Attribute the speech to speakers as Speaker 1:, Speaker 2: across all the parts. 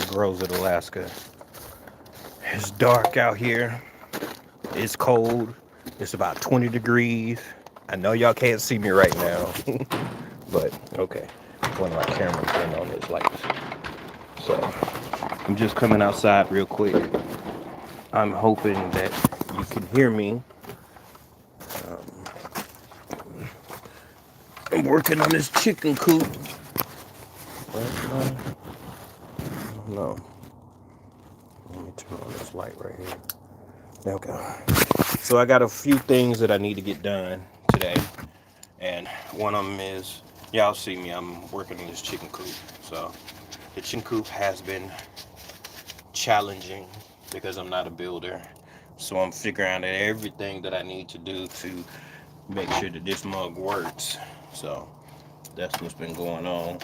Speaker 1: grows in Alaska. It's dark out here. It's cold. It's about 20 degrees. I know y'all can't see me right now, but okay. One of my cameras been on this lights. So I'm just coming outside real quick. I'm hoping that you can hear me. I'm working on this chicken coop. No. Let me turn on this light right here. Okay. So I got a few things that I need to get done today. And one of them is, y'all see me, I'm working on this chicken coop. So the chicken coop has been challenging because I'm not a builder. So I'm figuring out everything that I need to do to make sure that this mug works. So that's what's been going on.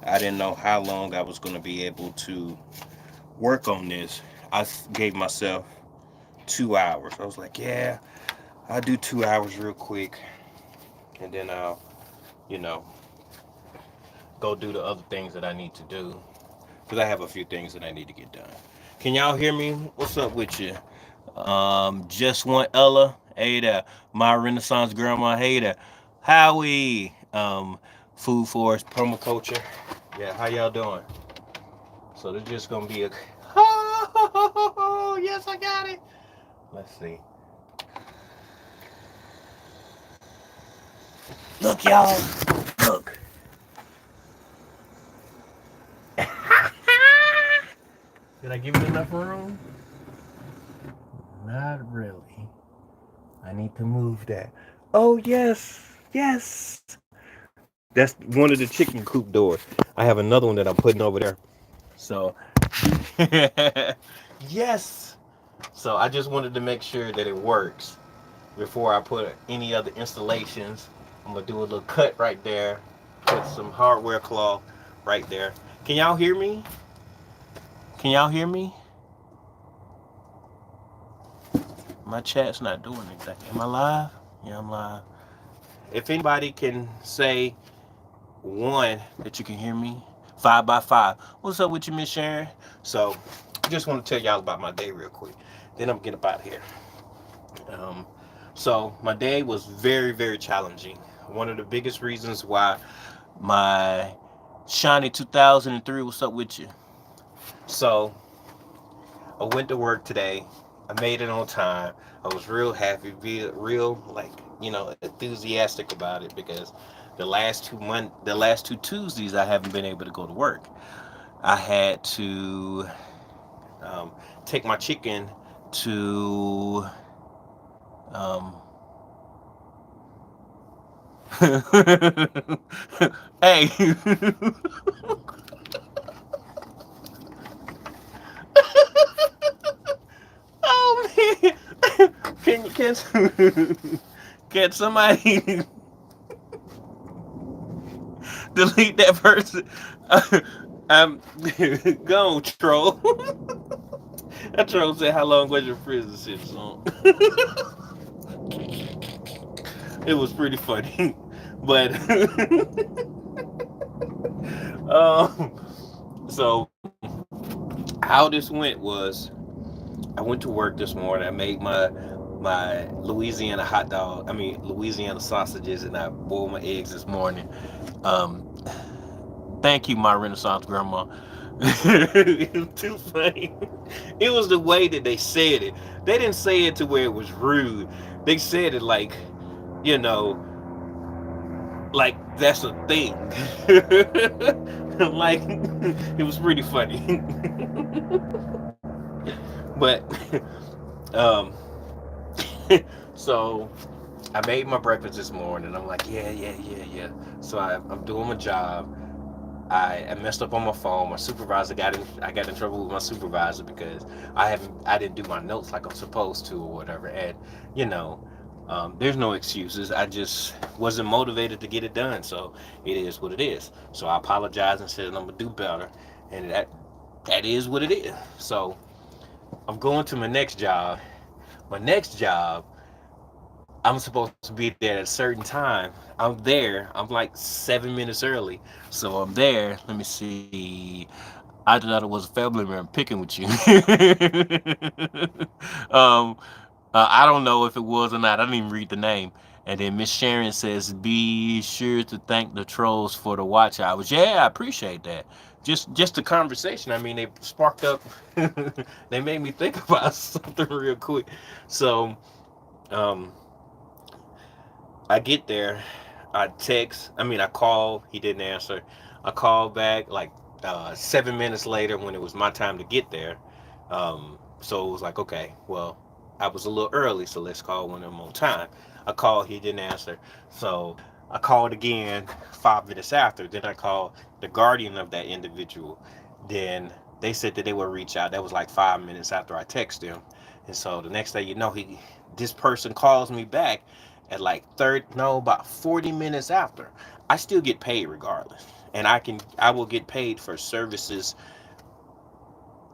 Speaker 1: I didn't know how long I was going to be able to work on this. I gave myself 2 hours. I was like, yeah, I'll do 2 hours real quick, and then I'll, you know, go do the other things that I need to do. Because I have a few things that I need to get done. Can y'all hear me? What's up with you? Just one Ella. Hey there. My Renaissance grandma. Hey there. Howie. Food Forest Permaculture. Yeah, how y'all doing? So there's just gonna be a. Oh, yes, I got it. Let's see. Look, y'all. Look. Did I give it enough room? Not really. I need to move that. Oh, yes. Yes. That's one of the chicken coop doors. I have another one that I'm putting over there. So, yes. So I just wanted to make sure that it works before I put any other installations. I'm going to do a little cut right there. Put some hardware cloth right there. Can y'all hear me? Can y'all hear me? My chat's not doing anything. Am I live? Yeah, I'm live. If anybody can say one that you can hear me, 5x5. What's up with you, Miss Sharon? So, I just want to tell y'all about my day real quick. Then I'm gonna get up out of here. Um, so my day was very, very challenging. One of the biggest reasons why my shiny 2003. What's up with you? So I went to work today. I made it on time. I was real happy, real like enthusiastic about it because the last two Tuesdays, I haven't been able to go to work. I had to take my chicken to hey. Oh man, can somebody delete that person? I'm gone, troll. That troll said, "How long was your prison sentence on?" It was pretty funny, but so how this went was I went to work this morning. I made my Louisiana hot dog. I mean Louisiana sausages, and I boiled my eggs this morning. Um, Thank you, my Renaissance grandma. It was too funny. It was the way that they said it. They didn't say it to where it was rude. They said it you know, like that's a thing. Like it was pretty funny. But um, so I made my breakfast this morning. I'm like, yeah, yeah, yeah, yeah. So I'm doing my job. I messed up on my phone. My supervisor I got in trouble with my supervisor because I didn't do my notes like I'm supposed to or whatever. And you know, there's no excuses. I just wasn't motivated to get it done. So it is what it is. So I apologized and said I'm gonna do better. And that is what it is. So I'm going to my next job. My next job, I'm supposed to be there at a certain time. I'm there. I'm like 7 minutes early. So I'm there. Let me see. I thought it was a family member picking with you. um, I don't know if it was or not. I didn't even read the name. And then Miss Sharon says, "Be sure to thank the trolls for the watch hours." Yeah, I appreciate that. Just the conversation. I mean, they sparked up. They made me think about something real quick. So, um, I get there, I call, he didn't answer. I call back like 7 minutes later when it was my time to get there. So it was like, okay, well, I was a little early, so let's call when I'm on time. I called, he didn't answer. So I called again 5 minutes after. Then I called the guardian of that individual. Then they said that they would reach out. That was like 5 minutes after I texted him. And so the next day, this person calls me back at like about 40 minutes after. I still get paid regardless. And I will get paid for services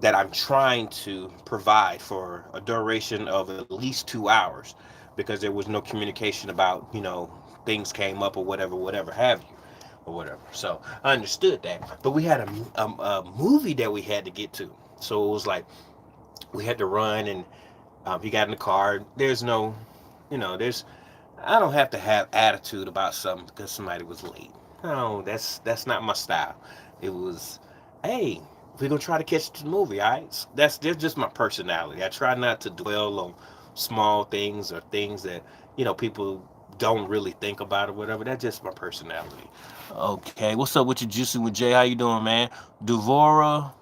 Speaker 1: that I'm trying to provide for a duration of at least 2 hours, because there was no communication about, things came up or whatever have you, or whatever. So I understood that. But we had a movie that we had to get to. So it was like we had to run, and he got in the car. There's no, there's I don't have to have attitude about something because somebody was late. No, that's not my style. It was, hey, we're gonna try to catch the movie, all right? That's just my personality. I try not to dwell on small things or things that people don't really think about or whatever. That's just my personality. Okay, what's up with you, Juicy with Jay? How you doing, man? Devora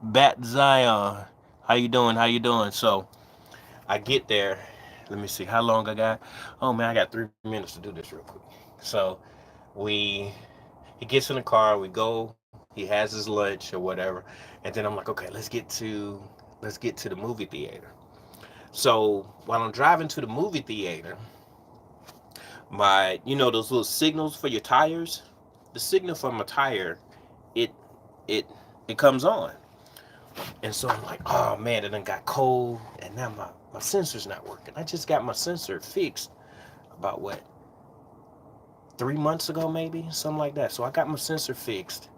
Speaker 1: Bat Zion. How you doing? How you doing? So I get there. Let me see how long I got. Oh man, I got 3 minutes to do this real quick. So we he gets in the car, we go, he has his lunch or whatever, and then I'm like, okay, let's get to the movie theater. So while I'm driving to the movie theater, my those little signals for your tires, the signal for my tire, it it it comes on. And so I'm like, oh man, it done got cold, and now my sensor's not working. I just got my sensor fixed about what, 3 months ago, maybe something like that. So I got my sensor fixed,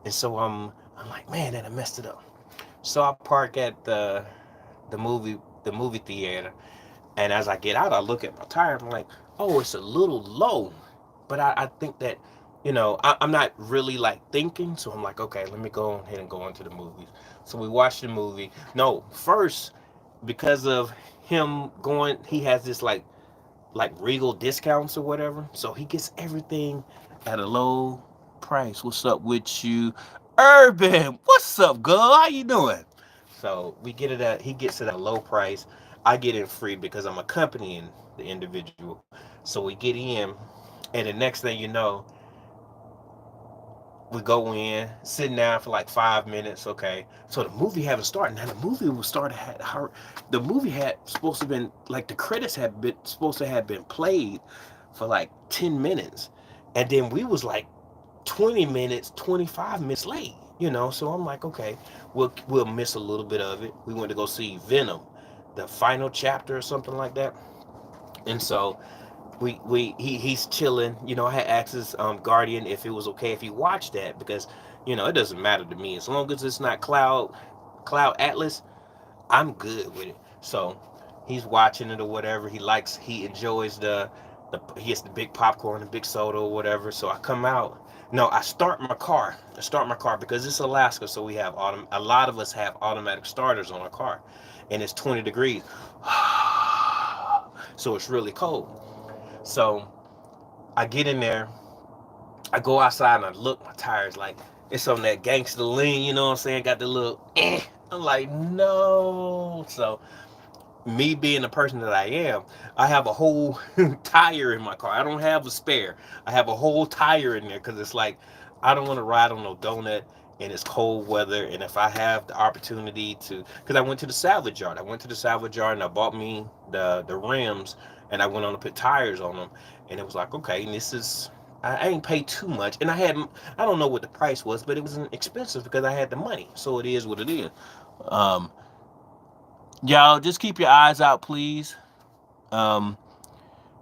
Speaker 1: and so I'm like, man, and I messed it up. So I park at the movie theater, and as I get out, I look at my tire. I'm like, oh, it's a little low, but I think that I'm not really like thinking. So I'm like, okay, let me go ahead and go into the movies. So we watched the movie. No, first, because of him going, he has this like Regal discounts or whatever. So he gets everything at a low price. What's up with you, Urban? What's up, girl? How you doing? So we get it at he gets it at a low price. I get in free because I'm accompanying the individual. So we get in, and the next thing you know, we go in, sitting down for like 5 minutes. Okay, so the movie haven't started. Now the movie was started had her. The movie had supposed to have been like the credits had been supposed to have been played for like 10 minutes, and then we was like 20 minutes, 25 minutes late. So I'm like, okay, we'll miss a little bit of it. We went to go see Venom, the final chapter or something like that, and so he's chilling. I had asked his guardian if it was okay if he watched that, because it doesn't matter to me as long as it's not Cloud Atlas. I'm good with it. So he's watching it or whatever. He enjoys he gets the big popcorn, the big soda or whatever. So I come out. No, I start my car. Because it's Alaska, so we have a lot of us have automatic starters on our car, and it's 20 degrees, so it's really cold. So I get in there, I go outside and I look, my tires like it's on that gangster lean, you know what I'm saying? Got the little I'm like, no. So me being the person that I am, I have a whole tire in my car. I don't have a spare. I have a whole tire in there because it's like I don't want to ride on no donut, and it's cold weather. And if I have the opportunity to, because I went to the salvage yard. I went to the salvage yard and I bought me the rims, and I went on to put tires on them, and it was like, okay, and this is. I ain't paid too much, and I don't know what the price was, but it wasn't expensive because I had the money. So it is what it is. Um, Y'all just keep your eyes out, please. Um,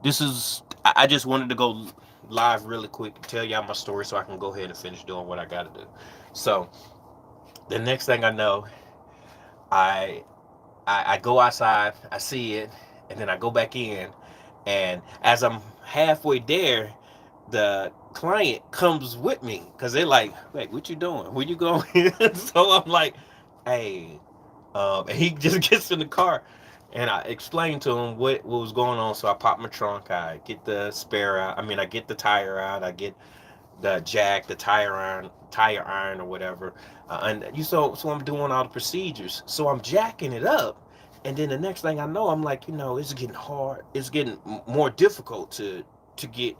Speaker 1: this is I just wanted to go live really quick to tell y'all my story so I can go ahead and finish doing what I gotta do. So The next thing I know, I I go outside, I see it, and then I go back in. And as I'm halfway there, the client comes with me because they're like, "Wait, what you doing? Where you going?" So I'm like, "Hey," and he just gets in the car, and I explained to him what was going on. So I pop my trunk, I get the spare out. I mean, I get the tire out, I get the jack, the tire iron or whatever. And you so I'm doing all the procedures. So I'm jacking it up, and then the next thing I know, I'm like, it's getting hard. It's getting more difficult to get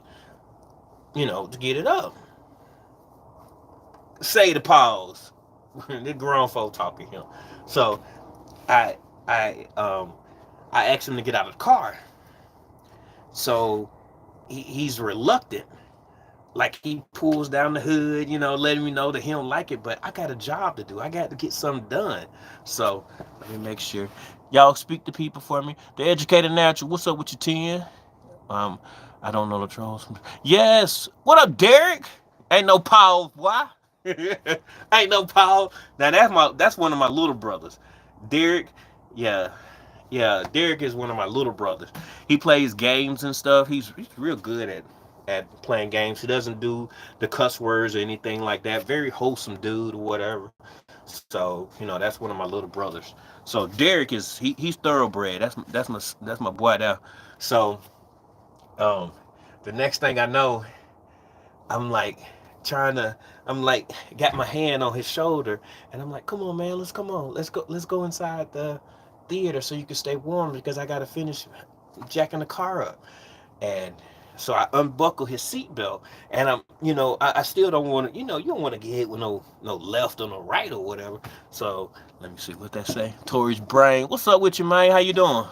Speaker 1: to get it up. Say the pause. The grown folk talking here. So I I um I asked him to get out of the car. So he's reluctant. Like he pulls down the hood, letting me know that he don't like it, but I got a job to do. I got to get something done. So let me make sure. Y'all speak to people for me. The educated natural. What's up with your 10? Um, I don't know the trolls. Yes. What up, Derek? Ain't no Paul. Why? Ain't no Paul. Now that's one of my little brothers. Derek. Yeah. Yeah, Derek is one of my little brothers. He plays games and stuff. He's real good at playing games. He doesn't do the cuss words or anything like that. Very wholesome dude or whatever. So that's one of my little brothers. So Derek he's thoroughbred. That's my boy there. So um, the next thing I know, I'm like trying to I'm like got my hand on his shoulder, and I'm like, come on man, let's go inside the theater so you can stay warm because I gotta finish jacking the car up. And so I unbuckle his seatbelt, and I still don't want to, you don't want to get hit with no left or no right or whatever. So let me see what that say. Tori's brain, what's up with you, man? How you doing?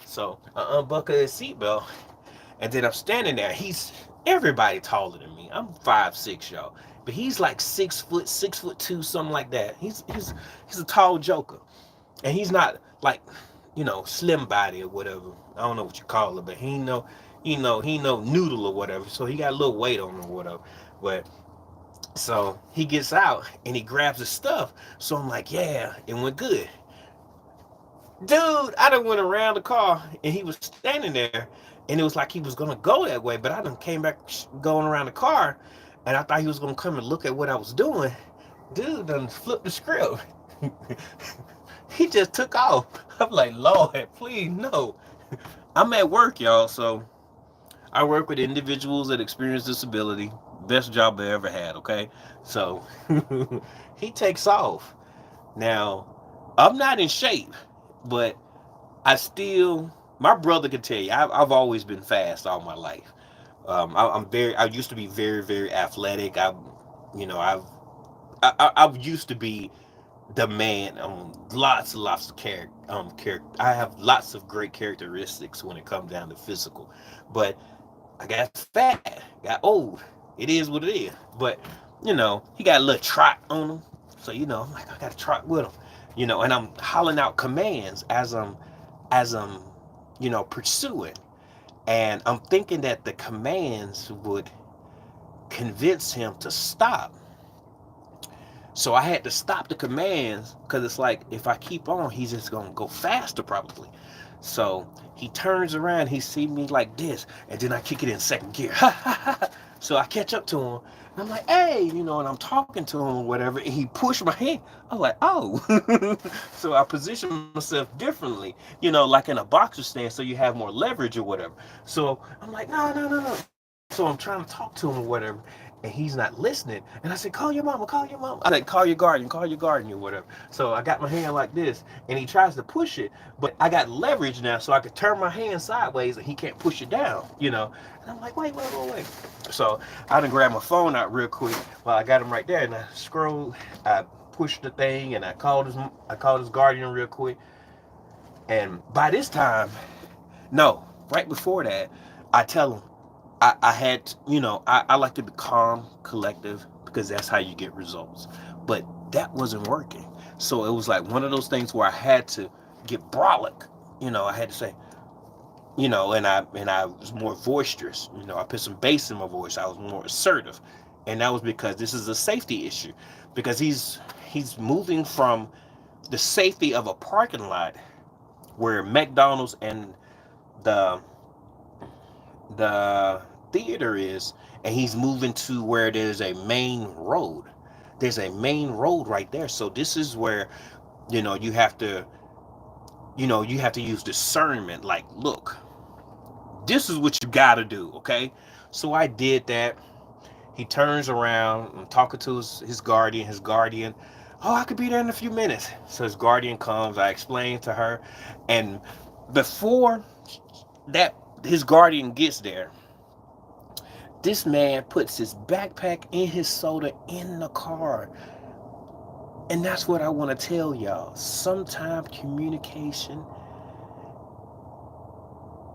Speaker 1: So I unbuckle his seatbelt, and then I'm standing there. He's everybody taller than me. I'm 5'6", y'all, but he's like 6 foot, 6'2", something like that. He's a tall joker, and he's not like slim body or whatever. I don't know what you call it, but he know noodle or whatever. So he got a little weight on him or whatever. But so he gets out and he grabs his stuff. So I'm like, yeah, it went good. Dude, I done went around the car and he was standing there, and it was like he was gonna go that way, but I done came back going around the car, and I thought he was gonna come and look at what I was doing. Dude done flipped the script. He just took off. I'm like, Lord, please no. I'm at work, y'all, so I work with individuals that experience disability. Best job I ever had, okay? So he takes off. Now, I'm not in shape, but my brother can tell you, I've always been fast all my life. I used to be very, very athletic. You know, I used to be the man. Lots and lots of character. I have lots of great characteristics when it comes down to physical, but I got fat, got old. It is what it is. But he got a little trot on him. So I'm like, I got to trot with him. And I'm hollering out commands as I'm pursuing. And I'm thinking that the commands would convince him to stop. So I had to stop the commands because it's like if I keep on, he's just gonna go faster probably. So he turns around, he sees me like this, and then I kick it in second gear. So I catch up to him, and I'm like, hey, and I'm talking to him or whatever, and he pushed my hand. I'm like, oh. So I position myself differently, like in a boxer stance, so you have more leverage or whatever. So I'm like, no, no, no, no. So I'm trying to talk to him or whatever, and he's not listening. And I said, call your mama, call your mama. I said, call your guardian or whatever. So I got my hand like this, and he tries to push it, but I got leverage now, so I could turn my hand sideways, and he can't push it down. And I'm like, wait. So I done grabbed my phone out real quick while I got him right there, and I pushed the thing, and I called his guardian real quick. And by this time, no, right before that, I tell him, I had, I like to be calm, collective, because that's how you get results. But that wasn't working. So it was like one of those things where I had to get brolic. I had to say, and I was more boisterous. I put some bass in my voice. I was more assertive. And that was because this is a safety issue. Because he's moving from the safety of a parking lot where McDonald's and the the theater is, and he's moving to where there's a main road. There's a main road right there. So this is where, you have to, you have to use discernment. Like, look, this is what you got to do, okay? So I did that. He turns around. I'm talking to his guardian. His guardian, oh, I could be there in a few minutes. So his guardian comes. I explain to her, and before that his guardian gets there, this man puts his backpack and his soda in the car. And that's what I want to tell y'all. Sometimes communication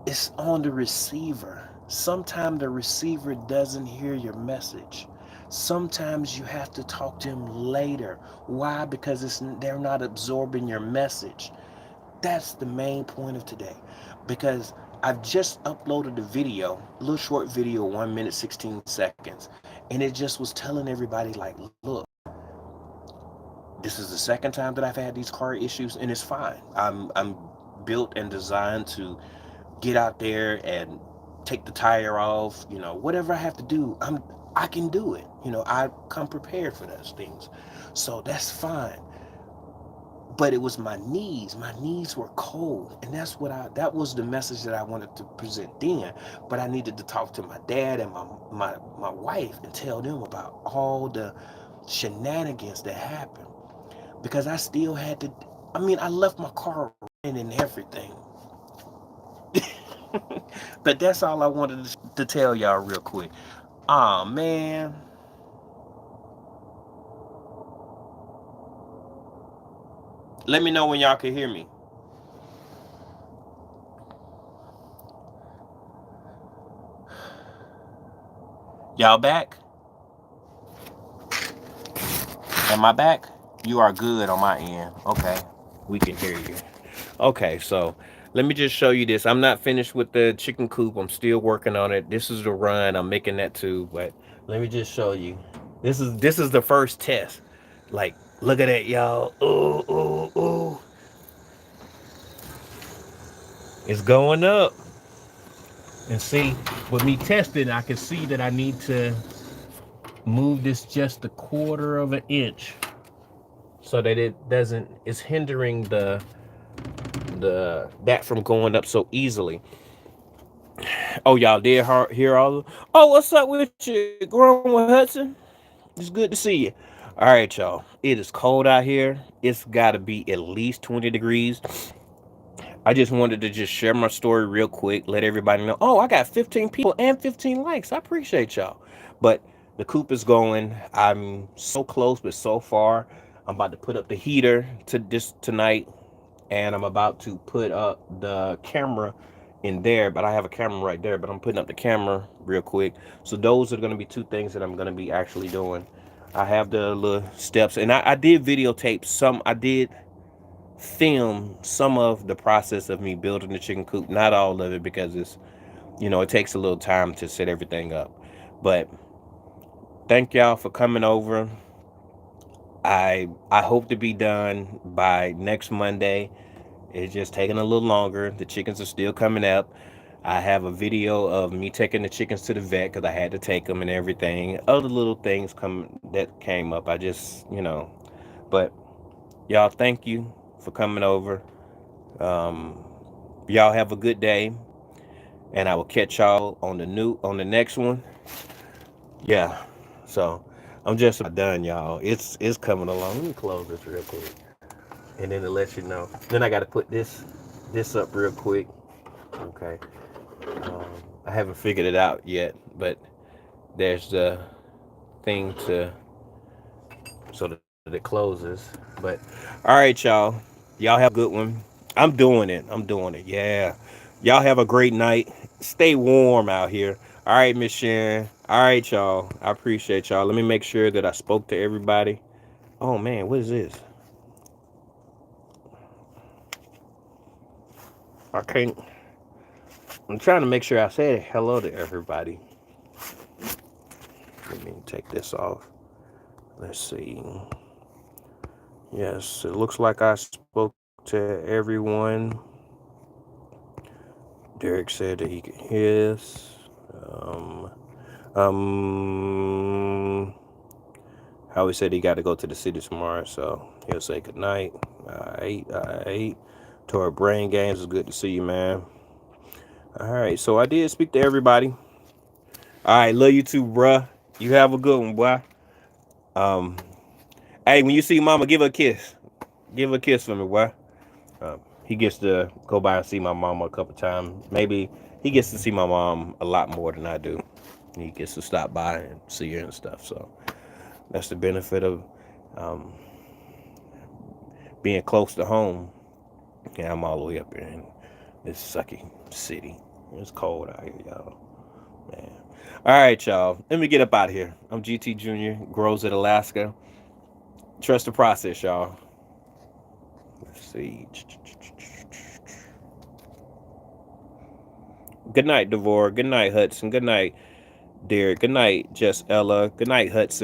Speaker 1: is on the receiver. Sometimes the receiver doesn't hear your message. Sometimes you have to talk to him later. Why? Because they're not absorbing your message. That's the main point of today. Because I've just uploaded a video, a little short video, 1 minute, 16 seconds. And it just was telling everybody, like, look, this is the second time that I've had these car issues, and it's fine. I'm built and designed to get out there and take the tire off, whatever I have to do, I can do it. I come prepared for those things. So that's fine. But it was my knees. My knees were cold. And that was the message that I wanted to present then. But I needed to talk to my dad and my wife and tell them about all the shenanigans that happened. Because I still had to, I left my car running and everything. But that's all I wanted to tell y'all real quick. Aw, man. Let me know when y'all can hear me. Y'all back? Am I back? You are good on my end. Okay. We can hear you. Okay, so let me just show you this. I'm not finished with the chicken coop. I'm still working on it. This is the run. I'm making that too, but let me just show you. This is the first test. Like, look at that, y'all. Ooh, ooh, ooh. It's going up. And see, with me testing, I can see that I need to move this just a quarter of an inch so that it's hindering that from going up so easily. Oh, y'all did hear all of them? Oh, what's up with you, Grown with Hudson? It's good to see you. All right, y'all. It is cold out here. It's got to be at least 20 degrees. I just wanted to just share my story real quick, let everybody know. Oh, I got 15 people and 15 likes. I appreciate y'all. But the coop is going. I'm so close, but so far. I'm about to put up the heater tonight, and I'm about to put up the camera in there. But I have a camera right there. But I'm putting up the camera real quick. So those are going to be two things that I'm going to be actually doing. I have the little steps, and I did videotape some. I did film some of the process of me building the chicken coop, not all of it, because it takes a little time to set everything up. But thank y'all for coming over. I hope to be done by next Monday. It's just taking a little longer. The chickens are still coming up. I have a video of me taking the chickens to the vet because I had to take them and everything. Other little things that came up. I just, but y'all, thank you for coming over. Y'all have a good day, and I will catch y'all on the next one. Yeah, so I'm just about done, y'all. It's coming along. Let me close this real quick, and then to let you know. Then I got to put this up real quick. Okay. I haven't figured it out yet, but there's the thing so that it closes. But all right, y'all. Y'all have a good one. I'm doing it. Yeah. Y'all have a great night. Stay warm out here. All right, Miss Sharon. All right, y'all. I appreciate y'all. Let me make sure that I spoke to everybody. Oh man, what is this? I can't. I'm trying to make sure I said hello to everybody. Let me take this off. Let's see. Yes, it looks like I spoke to everyone. Derek said that he could hear us. Howie said he got to go to the city tomorrow, so he'll say goodnight. Alright. Toward Brain Games, it's good to see you, man. Alright, so I did speak to everybody. Alright, love you too, bruh. You have a good one, boy. Hey, when you see mama, give her a kiss. Give her a kiss for me, boy. He gets to go by and see my mama a couple times. Maybe he gets to see my mom a lot more than I do. He gets to stop by and see her and stuff. So that's the benefit of being close to home. Yeah, I'm all the way up here in this sucky city. It's cold out here, y'all. Man. All right, y'all. Let me get up out of here. I'm GtJr. Grows at Alaska. Trust the process, y'all. Let's see. Good night, Devore. Good night, Hudson. Good night, Derek. Good night, Jess Ella. Good night, Hudson.